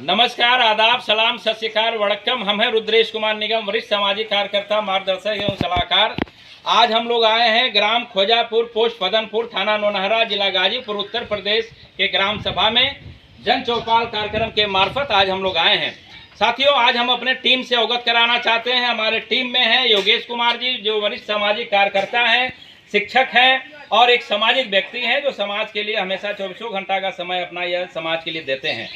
नमस्कार, आदाब, सलाम, सत श्री अकाल, वड़क्कम। हम हैं रुद्रेश कुमार निगम, वरिष्ठ सामाजिक कार्यकर्ता, मार्गदर्शक एवं सलाहकार। आज हम लोग आए हैं ग्राम खोजापुर, पोस्ट पदनपुर, थाना नौनहरा, जिला गाजीपुर, उत्तर प्रदेश के ग्राम सभा में जन चौपाल कार्यक्रम के मार्फत आज हम लोग आए हैं। साथियों, आज हम अपने टीम से अवगत कराना चाहते हैं। हमारे टीम में हैं योगेश कुमार जी, जो वरिष्ठ सामाजिक कार्यकर्ता हैं, शिक्षक हैं और एक सामाजिक व्यक्ति हैं जो समाज के लिए हमेशा 24 घंटा का समय अपना यह समाज के लिए देते हैं।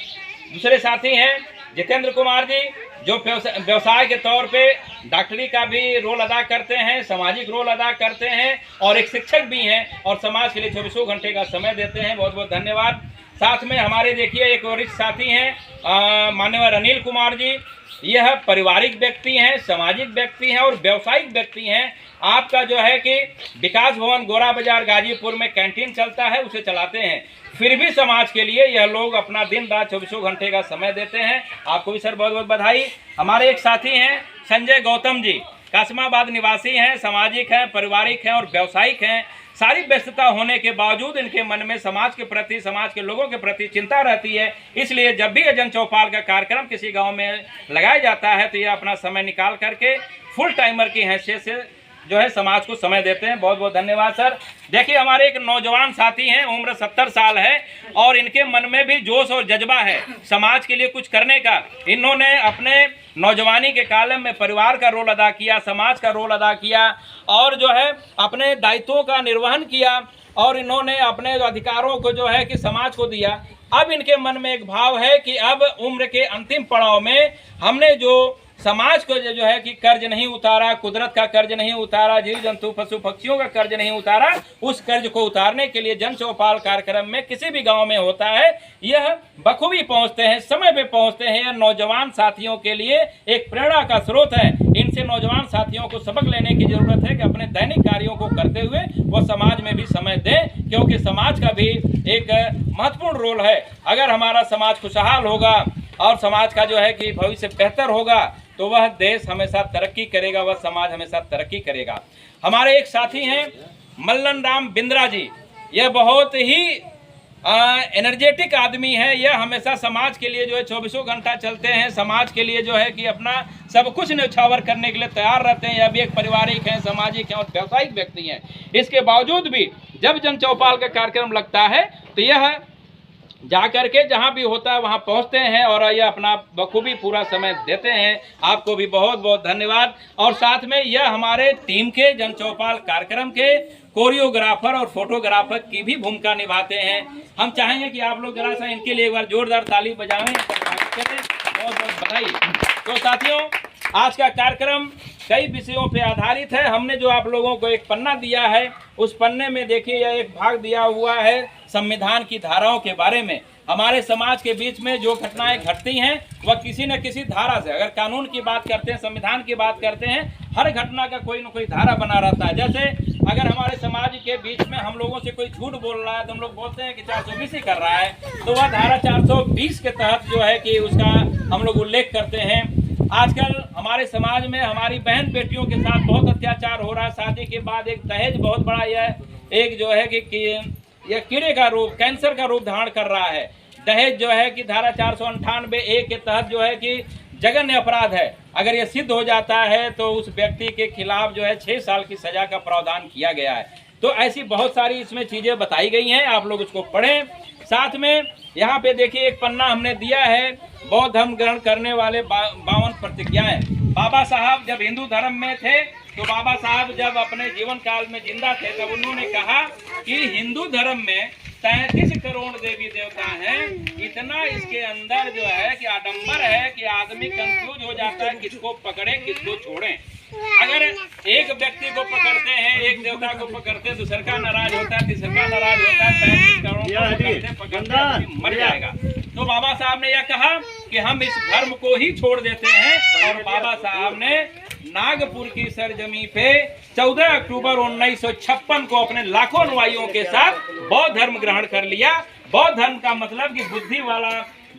दूसरे साथी हैं जितेंद्र कुमार जी, जो व्यवसाय के तौर पे डॉक्टरी का भी रोल अदा करते हैं, सामाजिक रोल अदा करते हैं और एक शिक्षक भी हैं और समाज के लिए 24 घंटे का समय देते हैं। बहुत बहुत धन्यवाद। साथ में हमारे देखिए एक वरिष्ठ साथी हैं माननीय अनिल कुमार जी। यह पारिवारिक व्यक्ति हैं, सामाजिक व्यक्ति हैं और व्यावसायिक व्यक्ति हैं। आपका जो है कि विकास भवन गोरा बाजार गाजीपुर में कैंटीन चलता है, उसे चलाते हैं। फिर भी समाज के लिए यह लोग अपना दिन रात 24 घंटे का समय देते हैं। आपको भी सर बहुत बहुत बधाई। हमारे एक साथी हैं संजय गौतम जी, कासिमाबाद निवासी हैं, सामाजिक हैं, पारिवारिक हैं और व्यावसायिक हैं। सारी व्यस्तता होने के बावजूद इनके मन में समाज के प्रति, समाज के लोगों के प्रति चिंता रहती है। इसलिए जब भी जन चौपाल का कार्यक्रम किसी गांव में लगाया जाता है तो ये अपना समय निकाल करके फुल टाइमर की हैसियत से जो है समाज को समय देते हैं। बहुत बहुत धन्यवाद सर। देखिए, हमारे एक नौजवान साथी हैं, उम्र 70 साल है और इनके मन में भी जोश और जज्बा है समाज के लिए कुछ करने का। इन्होंने अपने नौजवानी के काल में परिवार का रोल अदा किया, समाज का रोल अदा किया और जो है अपने दायित्वों का निर्वहन किया और इन्होंने अपने अधिकारों को जो है कि समाज को दिया। अब इनके मन में एक भाव है कि अब उम्र के अंतिम पड़ाव में हमने जो समाज को जो है कि कर्ज नहीं उतारा, कुदरत का कर्ज नहीं उतारा, जीव जंतु पशु पक्षियों का कर्ज नहीं उतारा, उस कर्ज को उतारने के लिए जन चौपाल कार्यक्रम में किसी भी गांव में होता है, यह बखूबी पहुंचते हैं, समय पे पहुंचते हैं। यह नौजवान साथियों के लिए एक प्रेरणा का स्रोत है। इनसे नौजवान साथियों को सबक लेने की जरूरत है कि अपने दैनिक कार्यों को करते हुए वो समाज में भी समय दें, क्योंकि समाज का भी एक महत्वपूर्ण रोल है। अगर हमारा समाज खुशहाल होगा और समाज का जो है कि भविष्य बेहतर होगा तो वह देश हमेशा तरक्की करेगा, वह समाज हमेशा तरक्की करेगा। हमारे एक साथी हैं मल्लन राम बिंद्रा जी। यह बहुत ही एनर्जेटिक आदमी है। यह हमेशा समाज के लिए जो है 24 घंटा चलते हैं, समाज के लिए जो है कि अपना सब कुछ न्यौछावर करने के लिए तैयार रहते हैं। यह भी एक पारिवारिक हैं, सामाजिक हैं और व्यावसायिक व्यक्ति हैं। इसके बावजूद भी जब जन चौपाल का कार्यक्रम लगता है तो यह जा करके जहाँ भी होता है वहाँ पहुँचते हैं और यह अपना बखूबी पूरा समय देते हैं। आपको भी बहुत बहुत धन्यवाद। और साथ में यह हमारे टीम के जन चौपाल कार्यक्रम के कोरियोग्राफर और फोटोग्राफर की भी भूमिका निभाते हैं। हम चाहेंगे कि आप लोग जरा सा इनके लिए एक बार जोरदार ताली बजाएं। बहुत बहुत बधाई। तो साथियों, आज का कार्यक्रम कई विषयों पे आधारित है। हमने जो आप लोगों को एक पन्ना दिया है, उस पन्ने में देखिए यह एक भाग दिया हुआ है संविधान की धाराओं के बारे में। हमारे समाज के बीच में जो घटनाएं घटती हैं वह किसी न किसी धारा से, अगर कानून की बात करते हैं, संविधान की बात करते हैं, हर घटना का कोई न कोई धारा बना रहता है। जैसे अगर हमारे समाज के बीच में हम लोगों से कोई झूठ बोल रहा है तो हम लोग बोलते हैं कि 420 ही कर रहा है, तो वह धारा 420 के तहत जो है कि उसका हम लोग उल्लेख करते हैं। आजकल हमारे समाज में हमारी बहन बेटियों के साथ बहुत अत्याचार हो रहा है। शादी के बाद एक दहेज बहुत बड़ा यह एक जो है कि यह कीड़े का रूप, कैंसर का रूप धारण कर रहा है। दहेज जो है कि धारा 498A के तहत जो है कि जघन्य अपराध है। अगर यह सिद्ध हो जाता है तो उस व्यक्ति के खिलाफ जो है 6 साल की सजा का प्रावधान किया गया है। तो ऐसी बहुत सारी इसमें चीज़ें बताई गई हैं, आप लोग उसको पढ़ें। साथ में यहाँ पे देखिए एक पन्ना हमने दिया है, बौद्ध धर्म ग्रहण करने वाले 52 प्रतिज्ञाएं। बाबा साहब जब हिंदू धर्म में थे तो बाबा साहब जब अपने जीवन काल में जिंदा थे तब उन्होंने कहा कि हिंदू धर्म में 33 करोड़ देवी देवता हैं। इतना इसके अंदर जो है कि आडंबर है कि आदमी कंफ्यूज हो जाता है किसको पकड़े किसको छोड़े। अगर एक व्यक्ति को पकड़ते हैं, एक देवता को पकड़ते हैं, दूसरा का नाराज होता है, तीसरा का नाराज होता है, 35 करोड़ पकड़ते मर जाएगा। तो बाबा साहब ने यह कहा कि हम इस धर्म को ही छोड़ देते हैं और बाबा साहब ने नागपुर की सरजमी पे 14 अक्टूबर 1956 को अपने लाखों अनुयायियों के साथ बौद्ध धर्म ग्रहण कर लिया। बौद्ध धर्म का मतलब कि बुद्धि वाला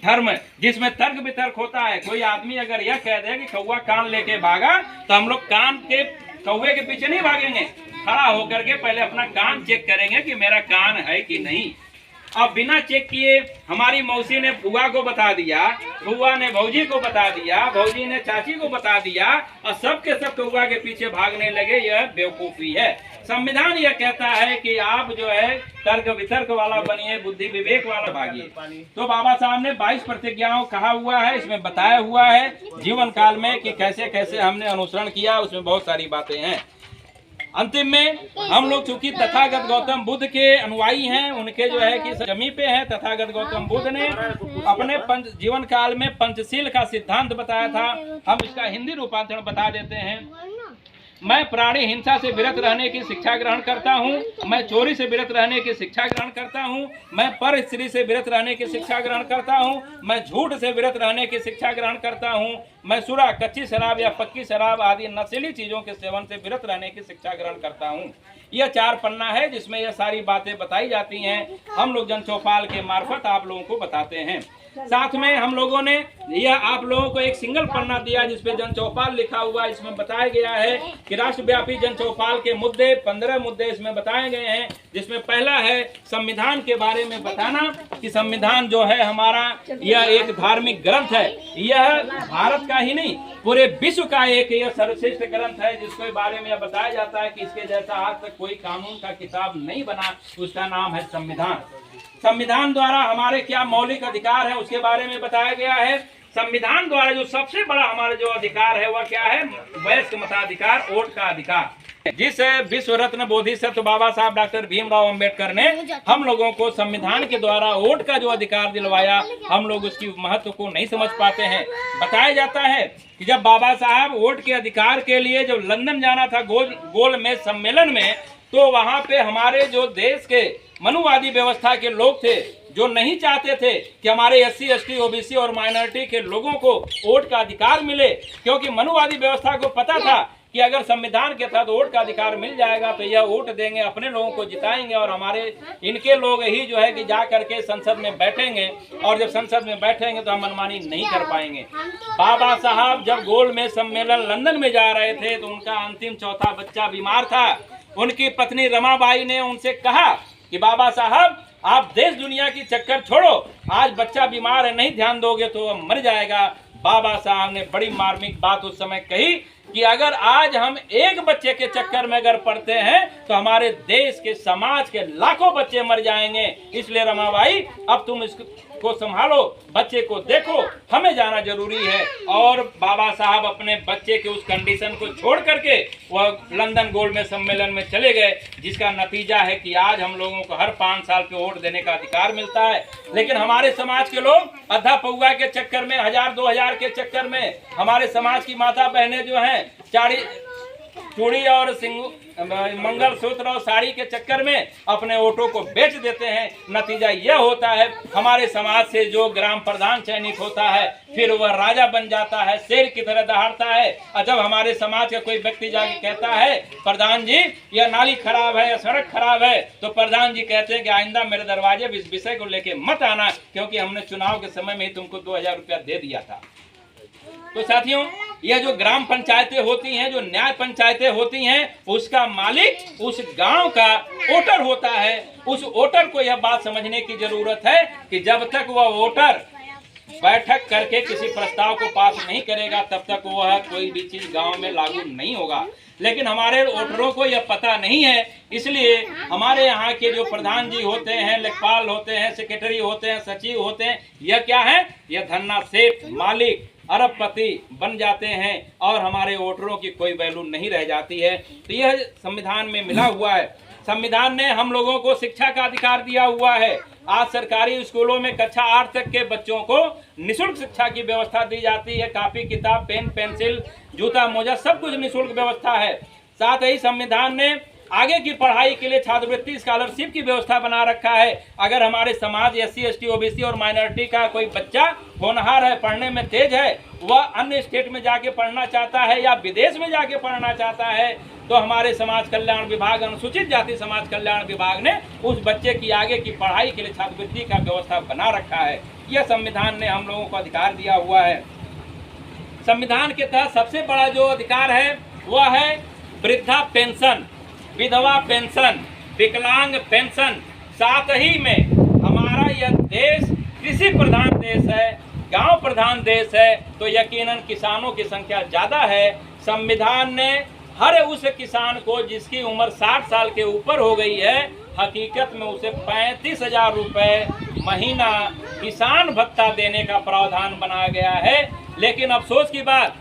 धर्म जिसमें तर्क वितर्क होता है। कोई आदमी अगर यह कह दे कि कौवा कान लेके भागा तो हम लोग कान के कौवे के पीछे नहीं भागेंगे, खड़ा होकर के पहले अपना कान चेक करेंगे कि मेरा कान है कि नहीं। अब बिना चेक किए हमारी मौसी ने बुआ को बता दिया, बुआ ने भौजी को बता दिया, भौजी ने चाची को बता दिया और सबके सब बुआ के पीछे भागने लगे। यह बेवकूफी है। संविधान यह कहता है कि आप जो है तर्क वितर्क वाला बनिए, बुद्धि विवेक वाला भागिए। तो बाबा साहब ने 22 प्रतिज्ञाओं कहा हुआ है, इसमें बताया हुआ है जीवन काल में कि कैसे कैसे हमने अनुसरण किया, उसमें बहुत सारी बातें हैं। अंतिम में हम लोग चूंकि तथागत गौतम बुद्ध के अनुयायी हैं, उनके जो है कि जमी पे हैं। तथागत गौतम बुद्ध ने अपने जीवन काल में पंचशील का सिद्धांत बताया था। हम इसका हिंदी रूपांतरण बता देते हैं। मैं प्राणी हिंसा से विरत रहने की शिक्षा ग्रहण करता हूँ, मैं चोरी से विरत रहने की शिक्षा ग्रहण करता हूँ, मैं पर स्त्री से विरत रहने की शिक्षा ग्रहण करता हूँ, मैं झूठ से विरत रहने की शिक्षा ग्रहण करता हूँ, मैं सुरा, कच्ची शराब या पक्की शराब आदि नशीली चीजों के सेवन से विरत रहने की शिक्षा ग्रहण करता हूँ। यह 4 पन्ना है जिसमें यह सारी बातें बताई जाती हैं। हम लोग जन चौपाल के मार्फत आप लोगों को बताते हैं। साथ में हम लोगों ने यह आप लोगों को एक सिंगल पन्ना दिया जिसपे जन चौपाल लिखा हुआ। इसमें बताया गया है कि राष्ट्रव्यापी जन चौपाल के मुद्दे 15 मुद्दे इसमें बताए गए हैं, जिसमें पहला है संविधान के बारे में बताना कि संविधान जो है हमारा यह एक धार्मिक ग्रंथ है। यह भारत का ही नहीं पूरे विश्व का एक यह सर्वश्रेष्ठ ग्रंथ है, जिसके बारे में यह बताया जाता है कि इसके जैसा आज तक कोई कानून का किताब नहीं बना। उसका नाम है संविधान। संविधान द्वारा हमारे क्या मौलिक अधिकार है उसके बारे में बताया गया है। संविधान द्वारा जो सबसे बड़ा हमारा जो अधिकार है वह क्या है? वयस्क मताधिकार, वोट का अधिकार। जिस विश्व रत्न बोधिसत्व बाबा साहब डॉक्टर भीमराव अंबेडकर ने हम लोगों को संविधान के द्वारा वोट का जो अधिकार दिलवाया, हम लोग उसकी महत्व को नहीं समझ पाते हैं। बताया जाता है कि जब बाबा साहब वोट के अधिकार के लिए जब लंदन जाना था गोल मेज सम्मेलन में, तो वहां पे हमारे जो देश के मनुवादी व्यवस्था के लोग थे जो नहीं चाहते थे कि हमारे SC ST OBC और माइनॉरिटी के लोगों को वोट का अधिकार मिले, क्योंकि मनुवादी व्यवस्था को पता था कि अगर संविधान के तहत वोट का अधिकार मिल जाएगा तो यह वोट देंगे, अपने लोगों को जिताएंगे और हमारे इनके लोग ही जो है कि जा करके संसद में बैठेंगे, और जब संसद में बैठेंगे तो हम मनमानी नहीं कर पाएंगे। बाबा साहब जब गोल में सम्मेलन लंदन में जा रहे थे तो उनका अंतिम चौथा बच्चा बीमार था। उनकी पत्नी रमाबाई ने उनसे कहा कि बाबा साहब आप देश दुनिया की चक्कर छोड़ो, आज बच्चा बीमार है, नहीं ध्यान दोगे तो वह मर जाएगा। बाबा साहब ने बड़ी मार्मिक बात उस समय कही कि अगर आज हम एक बच्चे के चक्कर में अगर पड़ते हैं तो हमारे देश के समाज के लाखों बच्चे मर जाएंगे। इसलिए रमाबाई अब तुम इसको संभालो, बच्चे को देखो, हमें जाना जरूरी है। और बाबा साहब अपने बच्चे के उस कंडीशन को छोड़ करके वह लंदन गोल्ड में सम्मेलन में चले गए, जिसका नतीजा है कि आज हम लोगों को हर 5 साल पे वोट देने का अधिकार मिलता है। लेकिन हमारे समाज के लोग अधा पौआ के चक्कर में, 1000-2000 के चक्कर में, हमारे समाज की माता बहनें जो हैं चूड़ी और मंगलसूत्र और साड़ी के चक्कर में अपने वोटों को बेच देते हैं। नतीजा यह होता है हमारे समाज से जो ग्राम प्रधान चयनित होता है फिर वह राजा बन जाता है, शेर की तरह दहाड़ता है। और जब हमारे समाज का कोई व्यक्ति जाके कहता है प्रधान जी यह नाली खराब है या सड़क खराब है, तो प्रधान जी कहते हैं कि आइंदा मेरे दरवाजे इस विषय को लेके मत आना, क्योंकि हमने चुनाव के समय में ही तुमको 2000 रुपया दे दिया था। तो साथियों, यह जो ग्राम पंचायतें होती हैं, जो न्याय पंचायतें होती हैं, उसका मालिक उस गांव का वोटर होता है। उस वोटर को यह बात समझने की जरूरत है कि जब तक वह वोटर बैठक करके किसी प्रस्ताव को पास नहीं करेगा तब तक वह कोई भी चीज गांव में लागू नहीं होगा। लेकिन हमारे वोटरों को यह पता नहीं है, इसलिए हमारे यहाँ के जो प्रधान जी होते हैं, लेखपाल होते हैं, सेक्रेटरी होते हैं, सचिव होते हैं, यह क्या है? यह धन्ना सेठ, मालिक, अरबपति बन जाते हैं और हमारे वोटरों की कोई वैल्यू नहीं रह जाती है। तो यह संविधान में मिला हुआ है। संविधान ने हम लोगों को शिक्षा का अधिकार दिया हुआ है। आज सरकारी स्कूलों में कक्षा 8 तक के बच्चों को निःशुल्क शिक्षा की व्यवस्था दी जाती है। कॉपी किताब, पेन पेंसिल, जूता मोजा, सब कुछ निःशुल्क व्यवस्था है। साथ ही संविधान ने आगे की पढ़ाई के लिए छात्रवृत्ति स्कॉलरशिप की व्यवस्था बना रखा है। अगर हमारे समाज SC ST OBC और माइनॉरिटी का कोई बच्चा होनहार है, पढ़ने में तेज है, वह अन्य स्टेट में जाके पढ़ना चाहता है या विदेश में जाके पढ़ना चाहता है, तो हमारे समाज कल्याण विभाग, अनुसूचित जाति समाज कल्याण विभाग ने उस बच्चे की आगे की पढ़ाई के लिए छात्रवृत्ति का व्यवस्था बना रखा है। यह संविधान ने हम लोगों को अधिकार दिया हुआ है। संविधान के तहत सबसे बड़ा जो अधिकार है वह है वृद्धा पेंशन, विधवा पेंशन, विकलांग पेंशन। साथ ही में हमारे हमारा यह देश कृषि प्रधान देश है, गांव प्रधान देश है, तो यकीनन किसानों की संख्या ज़्यादा है। संविधान ने हर उस किसान को जिसकी उम्र 60 साल के ऊपर हो गई है, हकीकत में उसे 35,000 रुपये महीना किसान भत्ता देने का प्रावधान बनाया गया है। लेकिन अफसोस की बात,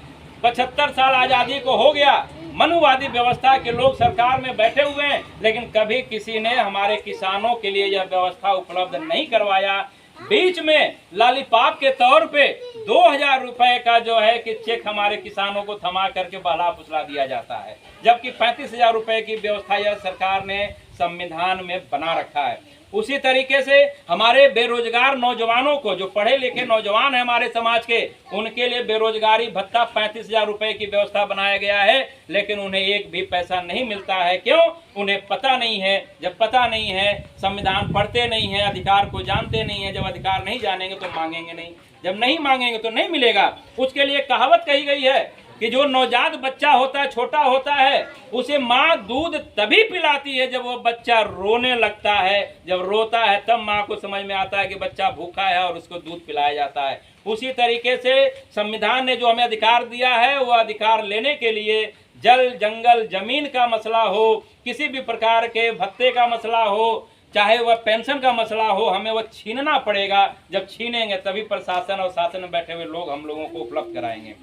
75 साल आज़ादी को हो गया, मनुवादी व्यवस्था के लोग सरकार में बैठे हुए हैं, लेकिन कभी किसी ने हमारे किसानों के लिए यह व्यवस्था उपलब्ध नहीं करवाया। बीच में लॉलीपॉप के तौर पे 2,000 रुपए का जो है कि चेक हमारे किसानों को थमा करके बहला फुसला दिया जाता है, जबकि 35,000 रुपए की व्यवस्था यह सरकार ने संविधान में बना रखा है। उसी तरीके से हमारे बेरोजगार नौजवानों को, जो पढ़े लिखे नौजवान हैं हमारे समाज के, उनके लिए बेरोजगारी भत्ता 35,000 रुपए की व्यवस्था बनाया गया है, लेकिन उन्हें एक भी पैसा नहीं मिलता है। क्यों? उन्हें पता नहीं है। जब पता नहीं है, संविधान पढ़ते नहीं है, अधिकार को जानते नहीं है। जब अधिकार नहीं जानेंगे तो मांगेंगे नहीं, जब नहीं मांगेंगे तो नहीं मिलेगा। उसके लिए कहावत कही गई है कि जो नवजात बच्चा होता है, छोटा होता है, उसे माँ दूध तभी पिलाती है जब वो बच्चा रोने लगता है। जब रोता है तब माँ को समझ में आता है कि बच्चा भूखा है और उसको दूध पिलाया जाता है। उसी तरीके से संविधान ने जो हमें अधिकार दिया है, वो अधिकार लेने के लिए जल, जंगल, जमीन का मसला हो, किसी भी प्रकार के भत्ते का मसला हो, चाहे वह पेंशन का मसला हो, हमें वह छीनना पड़ेगा। जब छीनेंगे तभी प्रशासन और शासन में बैठे हुए लोग हम लोगों को उपलब्ध कराएंगे।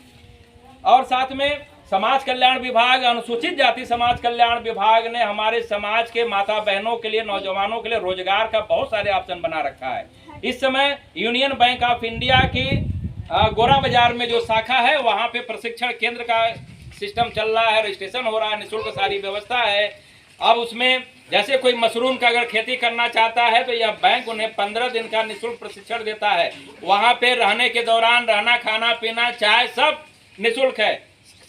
और साथ में समाज कल्याण विभाग, अनुसूचित जाति समाज कल्याण विभाग ने हमारे समाज के माता बहनों के लिए, नौजवानों के लिए रोजगार का बहुत सारे ऑप्शन बना रखा है। इस समय यूनियन बैंक ऑफ इंडिया की गोरा बाजार में जो शाखा है, वहाँ पे प्रशिक्षण केंद्र का सिस्टम चल रहा है, रजिस्ट्रेशन हो रहा है, निःशुल्क सारी व्यवस्था है। अब उसमें जैसे कोई मशरूम का अगर खेती करना चाहता है तो यह बैंक उन्हें 15 दिन का निःशुल्क प्रशिक्षण देता है। वहाँ पे रहने के दौरान रहना, खाना पीना, चाय सब निःशुल्क है,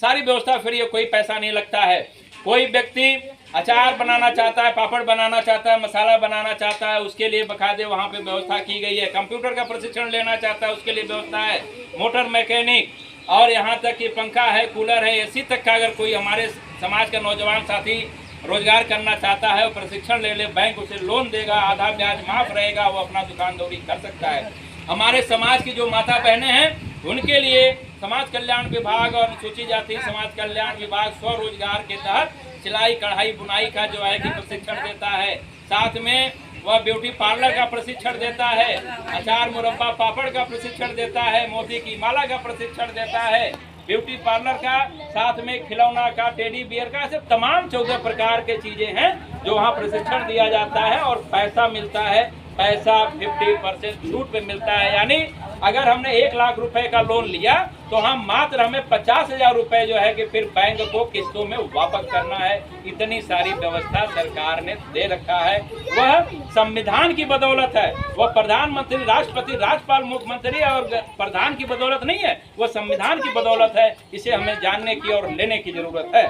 सारी व्यवस्था फ्री है, कोई पैसा नहीं लगता है। कोई व्यक्ति अचार बनाना चाहता है, पापड़ बनाना चाहता है, मसाला बनाना चाहता है, उसके लिए बकायदे वहाँ पे व्यवस्था की गई है। कंप्यूटर का प्रशिक्षण लेना चाहता है, उसके लिए व्यवस्था है। मोटर मैकेनिक और यहाँ तक कि पंखा है, कूलर है, एसी तक का अगर कोई हमारे समाज का नौजवान साथी रोजगार करना चाहता है, वो प्रशिक्षण ले ले, बैंक उसे लोन देगा, आधा ब्याज माफ रहेगा, वो अपना दुकानदौरी कर सकता है। हमारे समाज की जो माता बहनें हैं, उनके लिए समाज कल्याण विभाग और अनुसूचित जाति समाज कल्याण विभाग स्वरोजगार के तहत सिलाई, कढ़ाई, बुनाई का जो है कि प्रशिक्षण देता है। साथ में वह ब्यूटी पार्लर का प्रशिक्षण देता है, अचार, मुरब्बा, पापड़ का प्रशिक्षण देता है, मोती की माला का प्रशिक्षण देता है, ब्यूटी पार्लर का, साथ में खिलौना का, टेडी बियर का, ऐसे तमाम 14 प्रकार के चीजें हैं जो वहाँ प्रशिक्षण दिया जाता है। और पैसा मिलता है, पैसा 50% छूट पे मिलता है। यानी अगर हमने 1 लाख रुपए का लोन लिया तो हम मात्र हमें 50,000 रुपए जो है कि फिर बैंक को किस्तों में वापस करना है। इतनी सारी व्यवस्था सरकार ने दे रखा है। वह संविधान की बदौलत है, वह प्रधानमंत्री, राष्ट्रपति, राज्यपाल, मुख्यमंत्री और प्रधान की बदौलत नहीं है, वह संविधान की बदौलत है। इसे हमें जानने की और लेने की जरूरत है।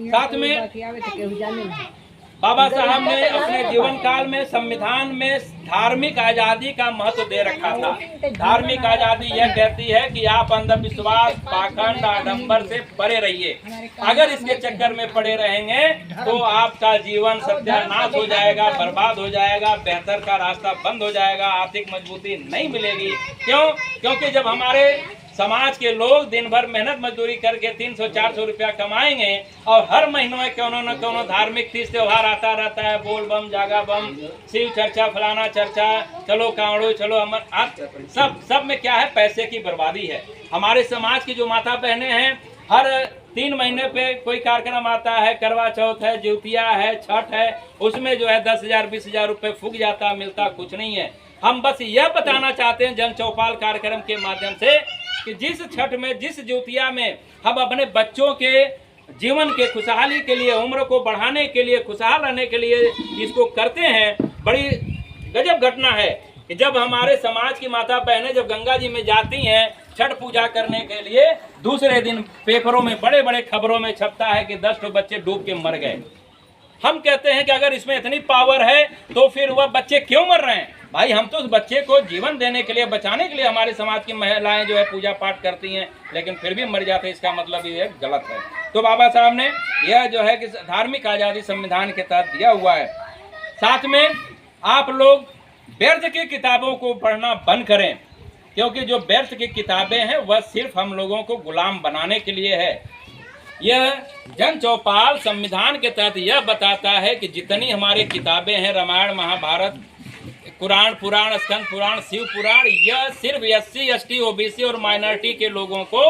साथ में बाबा साहब ने अपने जीवन काल में संविधान में धार्मिक आजादी का महत्व दे रखा था। धार्मिक आजादी यह कहती है कि आप अंधविश्वास, पाखंड, आडंबर से परे रहिए। अगर इसके चक्कर में पड़े रहेंगे तो आपका जीवन सत्यानाश हो जाएगा, बर्बाद हो जाएगा, बेहतर का रास्ता बंद हो जाएगा, आर्थिक मजबूती नहीं मिलेगी। क्यों? क्योंकि जब हमारे समाज के लोग दिन भर मेहनत मजदूरी करके 300-400 रुपया कमाएंगे और हर महीनों में क्यों न क्यों धार्मिक तीज त्योहार आता रहता है, बोल बम, जागा बम, शिव चर्चा, फलाना चर्चा, चलो कांवड़ो, चलो अमर, सब में क्या है? पैसे की बर्बादी है। हमारे समाज की जो माता बहनें हैं, हर 3 महीने पे कोई कार्यक्रम आता है, करवा चौथ है, ज्योतिया है, छठ है, उसमें जो है 10,000 20,000 रुपये फूक जाता, मिलता कुछ नहीं है। हम बस यह बताना चाहते हैं जन चौपाल कार्यक्रम के माध्यम से कि जिस छठ में, जिस ज्योतिया में हम अपने बच्चों के जीवन के खुशहाली के लिए, उम्र को बढ़ाने के लिए, खुशहाल रहने के लिए इसको करते हैं, बड़ी गजब घटना है कि जब हमारे समाज की माता बहनें जब गंगा जी में जाती हैं छठ पूजा करने के लिए, दूसरे दिन पेपरों में बड़े बड़े खबरों में छपता है कि 10 बच्चे डूब के मर गए। हम कहते हैं कि अगर इसमें इतनी पावर है तो फिर वह बच्चे क्यों मर रहे हैं? भाई, हम तो उस बच्चे को जीवन देने के लिए, बचाने के लिए हमारे समाज की महिलाएं जो है पूजा पाठ करती हैं, लेकिन फिर भी मर जाते हैं। इसका मतलब ये गलत है। तो बाबा साहब ने यह जो है कि धार्मिक आज़ादी संविधान के तहत दिया हुआ है। साथ में आप लोग व्यर्थ की किताबों को पढ़ना बंद करें, क्योंकि जो व्यर्थ की किताबें हैं वह सिर्फ हम लोगों को गुलाम बनाने के लिए है। यह जन चौपाल संविधान के तहत यह बताता है कि जितनी हमारी किताबें हैं, रामायण, महाभारत, कुरान, पुराण, स्कंद पुराण, शिव पुराण, यह सिर्फ SC, ST, OBC और माइनॉरिटी के लोगों को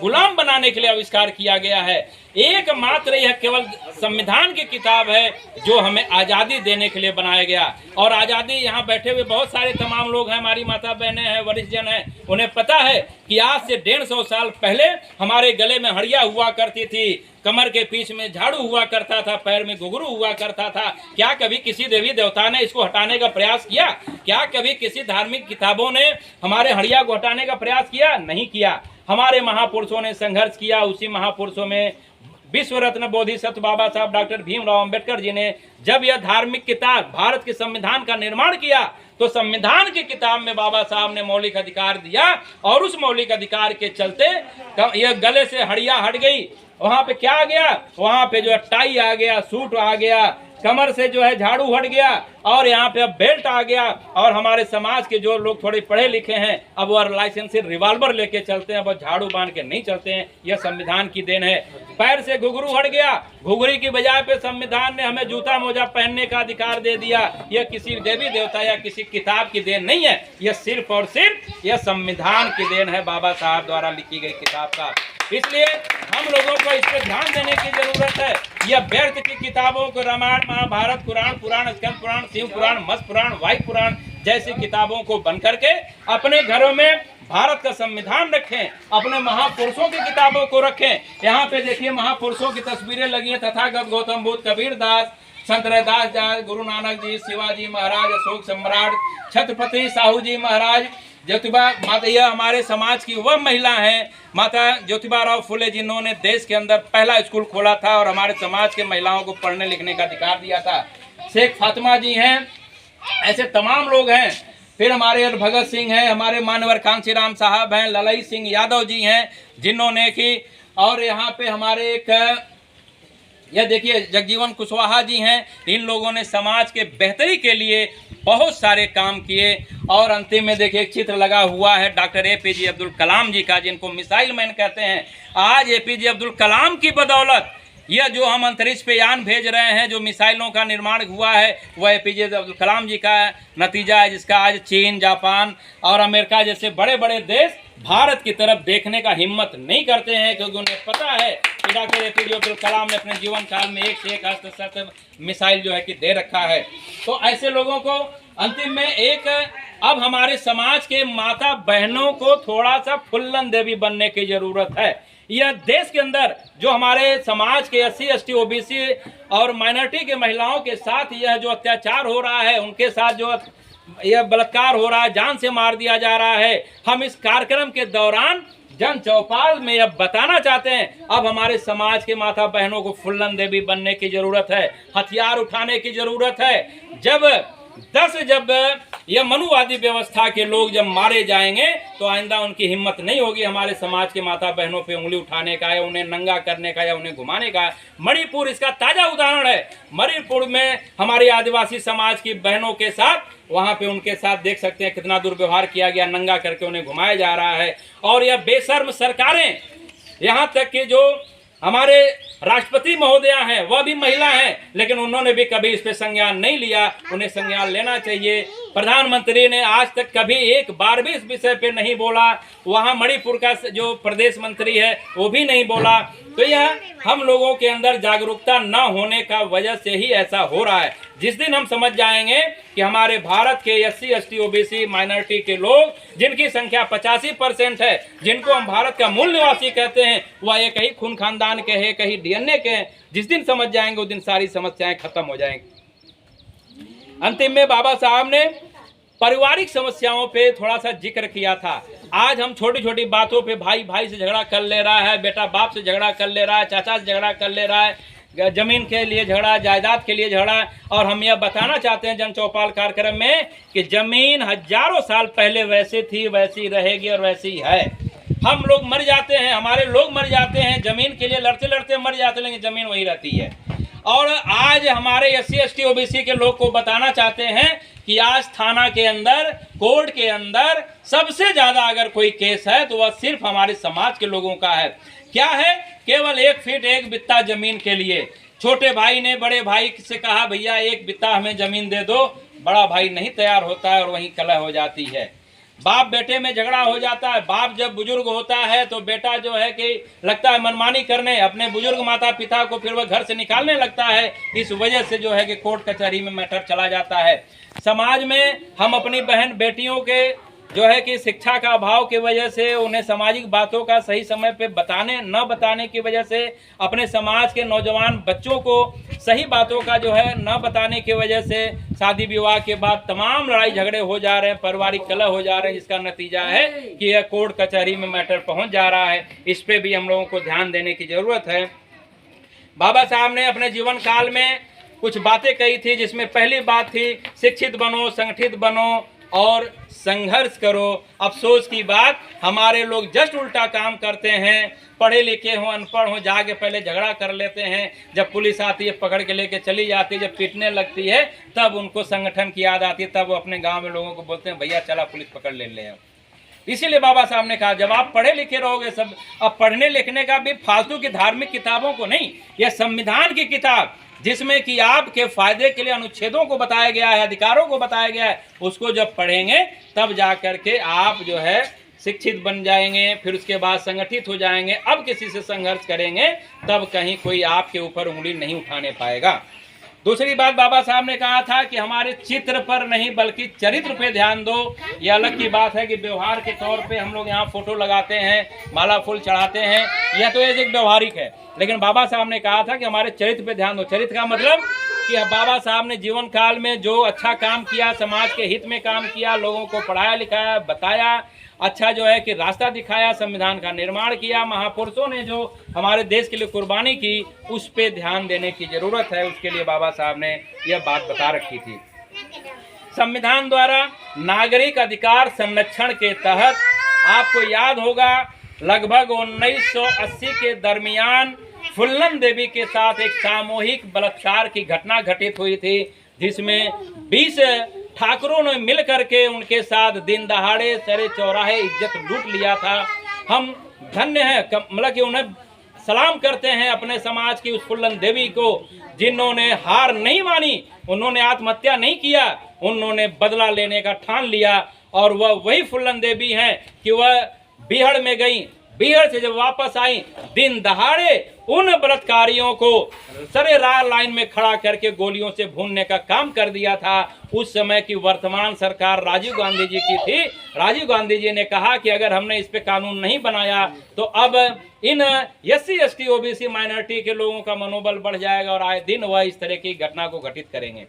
गुलाम बनाने के लिए आविष्कार किया गया है। एकमात्र यह केवल संविधान की किताब है जो हमें आज़ादी देने के लिए बनाया गया। और आज़ादी, यहाँ बैठे हुए बहुत सारे तमाम लोग हैं, हमारी माता बहनें हैं, वरिष्ठ जन हैं, उन्हें पता है कि आज से 150 साल पहले हमारे गले में हड़िया हुआ करती थी, कमर के पीछ में झाड़ू हुआ करता था, पैर में घुंघरू हुआ करता था। क्या कभी किसी देवी देवता ने इसको हटाने का प्रयास किया? क्या कभी किसी धार्मिक किताबों ने हमारे हड़िया को हटाने का प्रयास किया? नहीं किया। हमारे महापुरुषों ने संघर्ष किया। उसी महापुरुषों में विश्व रत्न बोधिसत्व बाबा साहब डॉक्टर भीमराव अंबेडकर जी ने जब यह धार्मिक किताब भारत के संविधान का निर्माण किया, तो संविधान की किताब में बाबा साहब ने मौलिक अधिकार दिया, और उस मौलिक अधिकार के चलते यह गले से हड़िया हट गई। वहां पे क्या आ गया? वहां पे जो है टाई आ गया, सूट आ गया, कमर से जो है झाड़ू हट गया, और यहाँ पे अब बेल्ट आ गया। और हमारे समाज के जो लोग थोड़े पढ़े लिखे हैं, अब वह लाइसेंस रिवॉल्वर लेके चलते हैं, वो झाड़ू बांध के नहीं चलते हैं। यह संविधान की देन है। पैर से घुंघरू हट गया, घुंघरी की बजाय पे संविधान ने हमें जूता मोजा पहनने का अधिकार दे दिया। यह किसी देवी देवता या किसी किताब की देन नहीं है, यह सिर्फ और सिर्फ यह संविधान की देन है, बाबा साहब द्वारा लिखी गई किताब का। इसलिए हम लोगों को इस पर ध्यान देने की जरूरत है। यह व्यर्थ की किताबों को रामायण, महाभारत, कुरान, पुराण, स्कंद पुराण, शिव पुराण, मत्स्य पुराण, वायु पुराण जैसी किताबों को बंद करके अपने घरों में भारत का संविधान रखें, अपने महापुरुषों की किताबों को रखें। यहाँ पे देखिए महापुरुषों की तस्वीरें लगी हैं, तथागत गौतम बुद्ध, कबीर दास, संत रैदास, गुरु नानक जी, शिवाजी महाराज, अशोक सम्राट, छत्रपति साहू जी महाराज, ज्योतिबा माता, यह हमारे समाज की वह महिला हैं, माता ज्योतिबा राव फुले, जिन्होंने देश के अंदर पहला स्कूल खोला था और हमारे समाज के महिलाओं को पढ़ने लिखने का अधिकार दिया था। शेख फातिमा जी हैं, ऐसे तमाम लोग हैं। फिर हमारे भगत सिंह हैं, हमारे मानवर कांशीराम साहब हैं, ललई सिंह यादव जी हैं, जिन्होंने की, और यहाँ पे हमारे एक यह देखिए जगजीवन कुशवाहा जी हैं। इन लोगों ने समाज के बेहतरी के लिए बहुत सारे काम किए। और अंतिम में देखिए एक चित्र लगा हुआ है डॉक्टर APJ अब्दुल कलाम जी का, जिनको मिसाइल मैन कहते हैं। आज APJ अब्दुल कलाम की बदौलत यह जो हम अंतरिक्ष पे यान भेज रहे हैं, जो मिसाइलों का निर्माण हुआ है, वह APJ अब्दुल कलाम जी का नतीजा है, जिसका आज चीन, जापान और अमेरिका जैसे बड़े बड़े देश भारत की तरफ देखने का हिम्मत नहीं करते हैं, क्योंकि उन्हें पता है कि डॉक्टर APJ अब्दुल कलाम ने अपने जीवन काल में एक से एक अस्त्र मिसाइल जो है कि दे रखा है। तो ऐसे लोगों को अंतिम में एक, अब हमारे समाज के माता बहनों को थोड़ा सा फुल्लन देवी बनने की जरूरत है। यह देश के अंदर जो हमारे समाज के SC, ST, OBC और माइनॉरिटी के महिलाओं के साथ यह जो अत्याचार हो रहा है, उनके साथ जो यह बलात्कार हो रहा है, जान से मार दिया जा रहा है, हम इस कार्यक्रम के दौरान जन चौपाल में अब बताना चाहते हैं, अब हमारे समाज के माता बहनों को फुल्लन देवी बनने की जरूरत है, हथियार उठाने की जरूरत है। जब यह मनुवादी व्यवस्था के लोग जब मारे जाएंगे, तो आइंदा उनकी हिम्मत नहीं होगी हमारे समाज के माता बहनों पे उंगली उठाने का, या उन्हें नंगा करने का, या उन्हें घुमाने का। मणिपुर इसका ताजा उदाहरण है। मणिपुर में हमारी आदिवासी समाज की बहनों के साथ, वहाँ पे उनके साथ देख सकते हैं कितना दुर्व्यवहार किया गया, नंगा करके उन्हें घुमाया जा रहा है। और यह बेशर्म सरकारें, यहाँ तक कि जो हमारे राष्ट्रपति महोदया हैं वह भी महिला हैं, लेकिन उन्होंने भी कभी इस पे संज्ञान नहीं लिया। उन्हें संज्ञान लेना चाहिए। प्रधानमंत्री ने आज तक कभी एक बार भी इस विषय पे नहीं बोला। वहाँ मणिपुर का जो प्रदेश मंत्री है वो भी नहीं बोला। तो यह हम लोगों के अंदर जागरूकता न होने का वजह से ही ऐसा हो रहा है। जिस दिन हम समझ जाएंगे कि हमारे भारत के SC, ST, OBC माइनॉरिटी के लोग, जिनकी संख्या 85% है, जिनको हम भारत का मूल निवासी कहते हैं, वह एक ही खून खानदान के हैं, कहीं DNA के हैं, जिस दिन समझ जाएंगे उस दिन सारी समस्याएं खत्म हो जाएंगी। अंतिम में बाबा साहब ने पारिवारिक समस्याओं पे थोड़ा सा जिक्र किया था। आज हम छोटी छोटी बातों पे भाई भाई से झगड़ा कर ले रहा है, बेटा बाप से झगड़ा कर ले रहा है, चाचा से झगड़ा कर ले रहा है, जमीन के लिए झगड़ा, जायदाद के लिए झगड़ा। और हम यह बताना चाहते हैं जन चौपाल कार्यक्रम में कि जमीन हजारों साल पहले वैसे थी, वैसी रहेगी और वैसी है। हम लोग मर जाते हैं, हमारे लोग मर जाते हैं, जमीन के लिए लड़ते लड़ते मर जाते हैं, लेकिन जमीन वही रहती है। और आज हमारे SC ST OBC के लोग को बताना चाहते हैं कि आज थाना के अंदर, कोर्ट के अंदर सबसे ज़्यादा अगर कोई केस है तो वह सिर्फ हमारे समाज के लोगों का है। क्या है? केवल 1 फीट 1 बित्ता जमीन के लिए। छोटे भाई ने बड़े भाई से कहा भैया 1 बित्ता हमें जमीन दे दो, बड़ा भाई नहीं तैयार होता है और वहीं कलह हो जाती है। बाप बेटे में झगड़ा हो जाता है। बाप जब बुजुर्ग होता है तो बेटा जो है कि लगता है मनमानी करने, अपने बुजुर्ग माता पिता को फिर वह घर से निकालने लगता है। इस वजह से जो है कि कोर्ट कचहरी में मैटर चला जाता है। समाज में हम अपनी बहन बेटियों के जो है कि शिक्षा का अभाव की वजह से, उन्हें सामाजिक बातों का सही समय पे न बताने की वजह से, अपने समाज के नौजवान बच्चों को सही बातों का जो है न बताने की वजह से शादी विवाह के बाद तमाम लड़ाई झगड़े हो जा रहे हैं, पारिवारिक कलह हो जा रहे हैं, जिसका नतीजा है कि यह कोर्ट कचहरी में मैटर पहुंच जा रहा है। इस पे भी हम लोगों को ध्यान देने की जरूरत है। बाबा साहब ने अपने जीवन काल में कुछ बातें कही थी, जिसमें पहली बात थी शिक्षित बनो, संगठित बनो और संघर्ष करो। अफसोस की बात, हमारे लोग जस्ट उल्टा काम करते हैं। पढ़े लिखे हों अनपढ़ हों, जाके पहले झगड़ा कर लेते हैं, जब पुलिस आती है पकड़ के लेके चली जाती है, जब पीटने लगती है तब उनको संगठन की याद आती है, तब वो अपने गांव में लोगों को बोलते हैं भैया चला पुलिस पकड़ ले। इसीलिए बाबा साहब ने कहा जब आप पढ़े लिखे रहोगे सब, अब पढ़ने लिखने का भी फालतू की धार्मिक किताबों को नहीं, यह संविधान की किताब जिसमें कि आपके फायदे के लिए अनुच्छेदों को बताया गया है, अधिकारों को बताया गया है, उसको जब पढ़ेंगे तब जा करके आप जो है शिक्षित बन जाएंगे, फिर उसके बाद संगठित हो जाएंगे। अब किसी से संघर्ष करेंगे तब कहीं कोई आपके ऊपर उंगली नहीं उठाने पाएगा। दूसरी बात बाबा साहब ने कहा था कि हमारे चित्र पर नहीं बल्कि चरित्र पे ध्यान दो। ये अलग की बात है कि व्यवहार के तौर पे हम लोग यहाँ फोटो लगाते हैं, माला फूल चढ़ाते हैं, यह तो एक व्यवहारिक है, लेकिन बाबा साहब ने कहा था कि हमारे चरित्र पे ध्यान दो। चरित्र का मतलब कि बाबा साहब ने जीवन काल में जो अच्छा काम किया, समाज के हित में काम किया, लोगों को पढ़ाया लिखाया, बताया, अच्छा जो है कि रास्ता दिखाया, संविधान का निर्माण किया, महापुरुषों ने जो हमारे देश के लिए कुर्बानी की, उस पे ध्यान देने की जरूरत है। उसके लिए बाबा साहब ने यह बात बता रखी थी। संविधान द्वारा नागरिक अधिकार संरक्षण के तहत आपको याद होगा लगभग 1980 के दरमियान फुल्लन देवी के साथ एक सामूहिक बलात्कार की घटना घटित हुई थी, जिसमें 20 ठाकुरों ने मिल करके उनके साथ दिन दहाड़े सरे चौराहे इज्जत लूट लिया था। हम धन्य हैं, मतलब कि उन्हें सलाम करते हैं अपने समाज की उस फुल्लन देवी को, जिन्होंने हार नहीं मानी, उन्होंने आत्महत्या नहीं किया, उन्होंने बदला लेने का ठान लिया। और वह वही फुल्लन देवी हैं कि वह बिहड़ में गई, बिहड़ से जब वापस आई, दिन दहाड़े उन बलात्कारियों को सरेराह लाइन में खड़ा करके गोलियों से भूनने का काम कर दिया था। उस समय की वर्तमान सरकार राजीव गांधी जी की थी। राजीव गांधी जी ने कहा कि अगर हमने इस पे कानून नहीं बनाया तो अब इन SC ST OBC माइनॉरिटी के लोगों का मनोबल बढ़ जाएगा और आए दिन वह इस तरह की घटना को घटित करेंगे।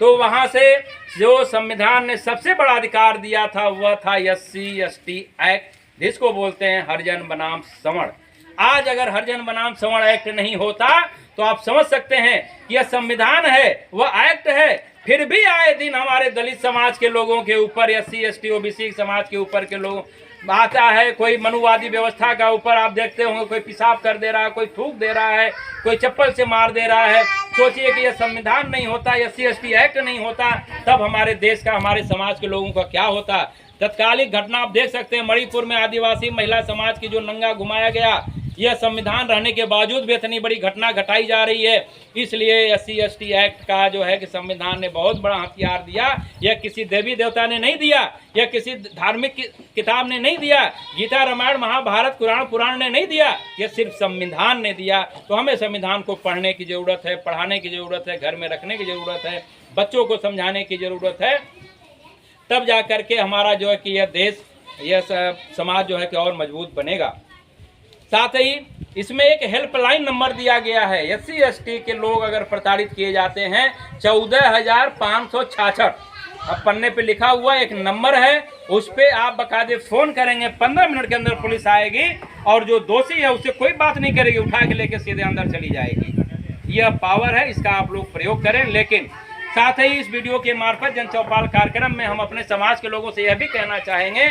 तो वहां से जो संविधान ने सबसे बड़ा अधिकार दिया था वह था SC ST एक्ट, जिसको बोलते हैं हरिजन बनाम सवर्ण। आज अगर हरिजन बनाम सवर्ण एक्ट नहीं होता तो आप समझ सकते हैं कि यह संविधान है, वह एक्ट है, फिर भी आए दिन हमारे दलित समाज के लोगों के ऊपर, SC ST OBC समाज के ऊपर के लोग आता है। कोई मनुवादी व्यवस्था का ऊपर आप देखते होंगे, कोई पेशाब कर दे रहा है, कोई थूक दे रहा है, कोई चप्पल से मार दे रहा है। सोचिए कि यह संविधान नहीं होता, SC ST एक्ट नहीं होता, तब हमारे देश का, हमारे समाज के लोगों का क्या होता। तत्कालिक घटना आप देख सकते हैं, मणिपुर में आदिवासी महिला समाज की जो नंगा घुमाया गया, यह संविधान रहने के बावजूद भी इतनी बड़ी घटना घटाई जा रही है। इसलिए SC ST एक्ट का जो है कि संविधान ने बहुत बड़ा हथियार दिया। यह किसी देवी देवता ने नहीं दिया, यह किसी धार्मिक किताब ने नहीं दिया, गीता रामायण महाभारत कुरान पुराण ने नहीं दिया, यह सिर्फ संविधान ने दिया। तो हमें संविधान को पढ़ने की जरूरत है, पढ़ाने की जरूरत है, घर में रखने की जरूरत है, बच्चों को समझाने की जरूरत है, तब जा करके हमारा जो है कि यह देश, यह समाज जो है कि और मजबूत बनेगा। साथ ही इसमें एक हेल्पलाइन नंबर दिया गया है। SC ST के लोग अगर प्रताड़ित किए जाते हैं 14,566, अब पन्ने पे लिखा हुआ एक नंबर है, उस पे आप बकायदे फोन करेंगे, 15 मिनट के अंदर पुलिस आएगी और जो दोषी है उससे कोई बात नहीं करेगी, उठा के लेके सीधे अंदर चली जाएगी। यह पावर है, इसका आप लोग प्रयोग करें। लेकिन साथ ही इस वीडियो के मार्फत जन चौपाल कार्यक्रम में हम अपने समाज के लोगों से यह भी कहना चाहेंगे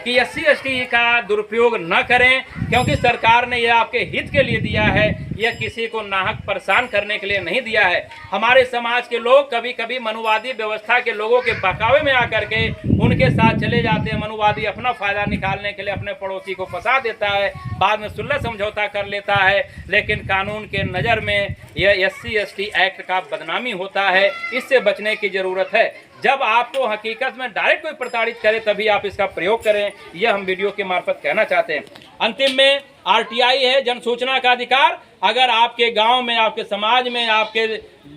कि SC/ST का दुरुपयोग न करें, क्योंकि सरकार ने यह आपके हित के लिए दिया है, यह किसी को नाहक परेशान करने के लिए नहीं दिया है। हमारे समाज के लोग कभी कभी मनुवादी व्यवस्था के लोगों के बहकावे में आकर के उनके साथ चले जाते हैं। मनुवादी अपना फायदा निकालने के लिए अपने पड़ोसी को फंसा देता है, बाद में सुलह समझौता कर लेता है, लेकिन कानून के नज़र में यह SC/ST एक्ट का बदनामी होता है। इससे बचने की ज़रूरत है। जब आपको हकीकत में डायरेक्ट कोई प्रताड़ित करे तभी आप इसका प्रयोग करें, यह हम वीडियो के मार्फत कहना चाहते हैं। अंतिम में RTI है, जन सूचना का अधिकार। अगर आपके गांव में, आपके समाज में, आपके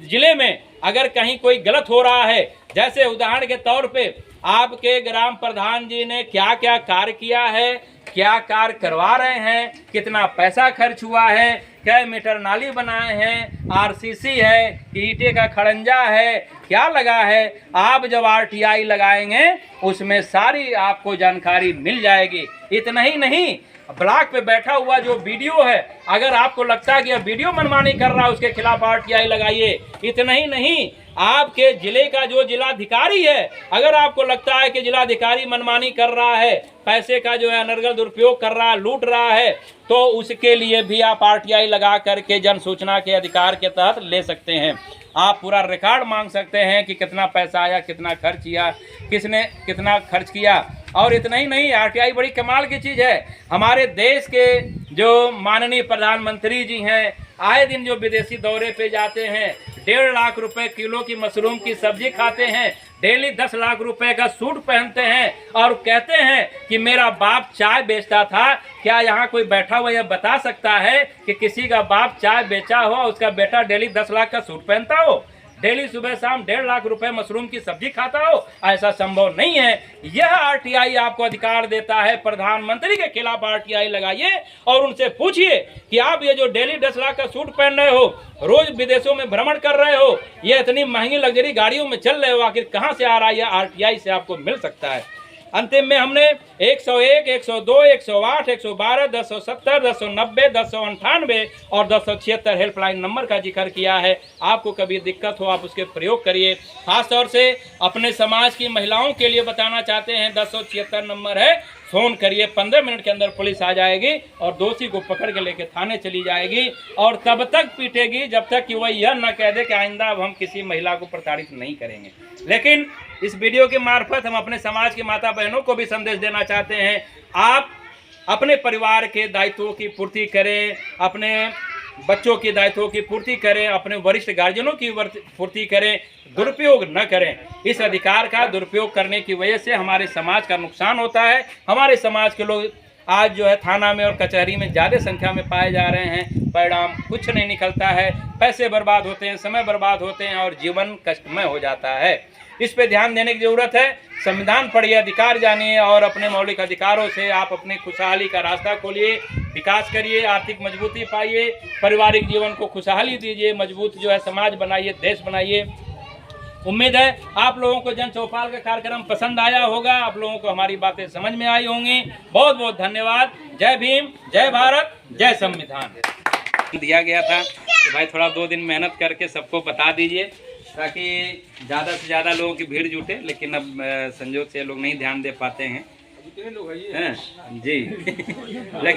जिले में अगर कहीं कोई गलत हो रहा है, जैसे उदाहरण के तौर पे आपके ग्राम प्रधान जी ने क्या क्या कार्य किया है, क्या कार्य करवा रहे हैं, कितना पैसा खर्च हुआ है, क्या मीटर नाली बनाए हैं, RCC है कि ईंटे का खड़ंजा है, क्या लगा है, आप जब RTI लगाएंगे उसमें सारी आपको जानकारी मिल जाएगी। इतना ही नहीं, ब्लॉक पे बैठा हुआ जो वीडियो है, अगर आपको लगता है कि यह वीडियो मनमानी कर रहा है, उसके खिलाफ RTI लगाइए। इतना ही नहीं, आपके जिले का जो जिलाधिकारी है, अगर आपको लगता है कि जिलाधिकारी मनमानी कर रहा है, पैसे का जो है अनर्गल दुरुपयोग कर रहा है, लूट रहा है, तो उसके लिए भी आप RTI लगा करके जन सूचना के अधिकार के तहत ले सकते हैं। आप पूरा रिकॉर्ड मांग सकते हैं कि कितना पैसा आया, कितना खर्च किया, किसने कितना खर्च किया। और इतना ही नहीं, RTI बड़ी कमाल की चीज़ है। हमारे देश के जो माननीय प्रधानमंत्री जी हैं, आए दिन जो विदेशी दौरे पे जाते हैं, 1.5 लाख रुपए किलो की मशरूम की सब्जी खाते हैं, डेली 10 लाख रुपए का सूट पहनते हैं और कहते हैं कि मेरा बाप चाय बेचता था। क्या यहाँ कोई बैठा हुआ यह बता सकता है कि किसी का बाप चाय बेचा हो, उसका बेटा डेली 10 लाख का सूट पहनता हो, डेली सुबह शाम 1.5 लाख रुपए मशरूम की सब्जी खाता हो? ऐसा संभव नहीं है। यह RTI आपको अधिकार देता है। प्रधानमंत्री के खिलाफ RTI लगाइए और उनसे पूछिए कि आप ये जो डेली 10 लाख का सूट पहन रहे हो, रोज विदेशों में भ्रमण कर रहे हो, ये इतनी महंगी लग्जरी गाड़ियों में चल रहे हो, आखिर कहाँ से आ रहा है? यह RTI से आपको मिल सकता है। अंतिम में हमने 101, 102, 108, 112, 1070, 1090, 1098 और 1076 हेल्पलाइन नंबर का जिक्र किया है। आपको कभी दिक्कत हो, आप उसके प्रयोग करिए। खासतौर से अपने समाज की महिलाओं के लिए बताना चाहते हैं, 1076 नंबर है, फ़ोन करिए। 15 मिनट के अंदर पुलिस आ जाएगी और दोषी को पकड़ के लेके थाने चली जाएगी और तब तक पीटेगी जब तक कि वह यह न कह दे कि आइंदा अब हम किसी महिला को प्रताड़ित नहीं करेंगे। लेकिन इस वीडियो के मार्फत हम अपने समाज की माता बहनों को भी संदेश देना चाहते हैं, आप अपने परिवार के दायित्वों की पूर्ति करें, अपने बच्चों के दायित्वों की पूर्ति करें, अपने वरिष्ठ गार्जियनों की पूर्ति करें, दुरुपयोग न करें। इस अधिकार का दुरुपयोग करने की वजह से हमारे समाज का नुकसान होता है। हमारे समाज के लोग आज जो है थाना में और कचहरी में ज़्यादा संख्या में पाए जा रहे हैं, परिणाम कुछ नहीं निकलता है, पैसे बर्बाद होते हैं, समय बर्बाद होते हैं और जीवन कष्टमय हो जाता है। इस पे ध्यान देने की ज़रूरत है। संविधान पढ़िए, अधिकार जानिए और अपने मौलिक अधिकारों से आप अपनी खुशहाली का रास्ता खोलिए, विकास करिए, आर्थिक मजबूती पाइए, पारिवारिक जीवन को खुशहाली दीजिए, मजबूत जो है समाज बनाइए, देश बनाइए। उम्मीद है आप लोगों को जन चौपाल का कार्यक्रम पसंद आया होगा, आप लोगों को हमारी बातें समझ में आई होंगी। बहुत बहुत धन्यवाद। जय भीम, जय भारत, जय संविधान। दिया गया था कि भाई थोड़ा 2 दिन मेहनत करके सबको बता दीजिए ताकि ज़्यादा से ज़्यादा लोगों की भीड़ जुटे, लेकिन अब संजोग से लोग नहीं ध्यान दे पाते हैं। कितने लोग हैं जी लेकिन